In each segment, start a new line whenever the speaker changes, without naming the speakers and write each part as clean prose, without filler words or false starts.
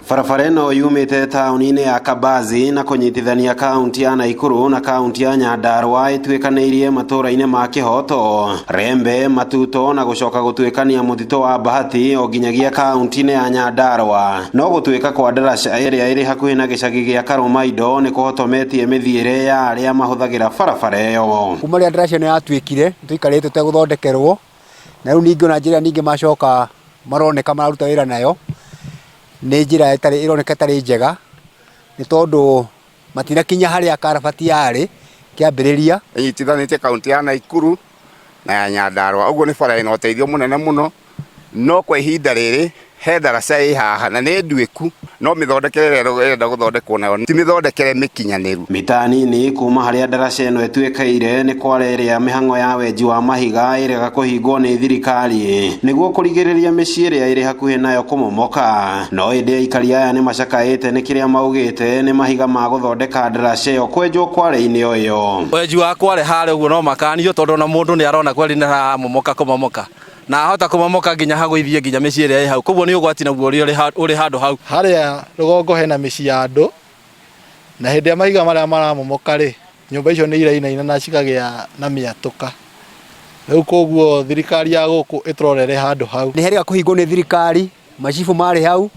Barabara ĩno yumĩte taũni-inĩ ya Kabazi na kũnyitithania kaunti ya Naikuru na kaunti ya Nyandarua ĩtuĩkanĩirie matũũra-inĩ ma Kĩhoto, Rembe, Matuto na gũcoka gũtuĩkania mũtitũ wa Bahati o nginyagia kaunti-inĩ ya Nyandarua. No gũtuĩka kwa ndaraca ĩrĩa ĩrĩ hakuhĩ na gĩcagi gĩa Karũmaido nĩ kũhotometie mĩthiĩre ya arĩa mahũthagĩra barabara ĩyo.
Kuma rĩrĩa ndaraca ĩno yatuĩkire tũikarĩte tũtegũthondekerwo, na rĩu ningĩ ona njĩra ningĩ macoka maroneka mararuta wĩra nayo nĩ njĩra ĩroneka ĩtarĩ njega, nĩ tondũ matinakinya harĩa karabati yarĩ kĩambĩrĩria.
Ĩnyitithanĩtie kaunti ya Naikuru na ya Nyandarua, ũguo nĩ bara ĩna ũteithio mũnene mũno, no kwa ihinda rĩrĩ he ndaraca ĩ haha na nĩ nduĩku, no mĩthondekere ĩrĩa ĩrenda gũthondekwo nayo ti mĩthondekere mĩkinyanĩru.
Mita nini kuma harĩa ndaraca ĩno ĩtuĩkaire nĩ kware ĩrĩa mĩhang'o ya wenji wa mahiga ĩrega kũhingwo nĩ thirikari nĩguo kũrigĩrĩria mĩciĩ ĩrĩa ĩrĩ hakuhĩ nayo kũmomoka. No ĩndĩ aikari aya nĩ macakaĩte nĩ kĩrĩa maugĩte nĩ mahiga ma gũthondeka ndaraca ĩyo kwenjwo kware-inĩ ũyũ.
Wenji wa kware harĩa ũguo no makanio, tondũ na mũndũ nĩ arona kweri nĩ haramomoka kũmomoka, na ahota kũmomoka nginya hagũithie nginya mĩciĩ ĩrĩa ĩ hau, koguo nĩ ũgwati naguo ũrĩ handũ hau.
Harĩa rũgongo hena mĩciĩ ya andũ, na hĩndĩ ya mahiga marĩa maramomoka rĩ, nyũmba icio nĩ irainaina na cikagĩa na mĩatũka. Rĩu koguo thirikari ya gũkũ ĩtũrorere handũ hau.
Nĩ herega kũhingwo nĩ thirikari, macibu marĩ hau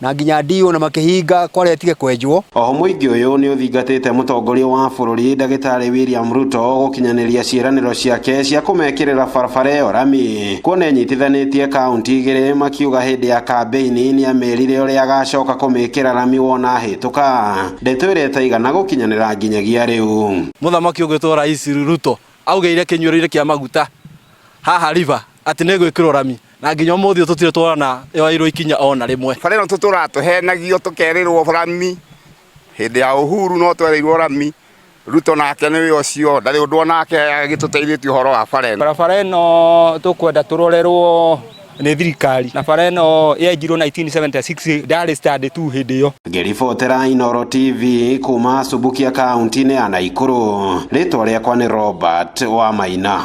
na nginya ndio na makĩhinga kware ĩtige kwenjwo.
Oho mũingĩ ũyũ nĩ ũthingatĩte mũtongoria wa bũrũri Ndagĩtarĩ William Ruto gũkinyanĩria ciĩranĩro ciake cia kũmekĩrĩra barabara ĩyo rami, kuona ĩnyitithanĩtie kaunti igĩrĩ, makiuga hĩndĩ ya kambeini nĩ amerire ũrĩa agacoka kũmĩkĩra rami wona hĩtũka. Ndeto ĩrĩa ĩtaigana gũkinyanĩra nginyagia rĩu.
Mũthamaki ũgwĩtwo Rais Ruto augĩire kĩnyuĩro-inĩ kĩa maguta haha river atĩ nĩ gwĩkĩrwo rami, na nginya ũmũthĩ tũtirĩ twarana ĩwairwo ikinya ona rĩmwe.
Bara ĩno tũtũratũhenagio tũkerĩrwo rami, hĩndĩ ya Uhuru no twereirwo rami. Ruto nake nĩwe ũcio, ndarĩ ũndũ onake agĩtũteithĩtie ũhoro wa bara ĩno.
Barabara ĩno tũkwenda tũrorerwo nĩ thirikari, na bara ĩno yenjirwo 1976 ndarĩ stand tu hĩndĩ ĩyo.
Ngĩribotera Inooro TV kuma Subukia kaunti-inĩ ya Naikuru, rĩtwa rĩakwa nĩ Robert Wamaina.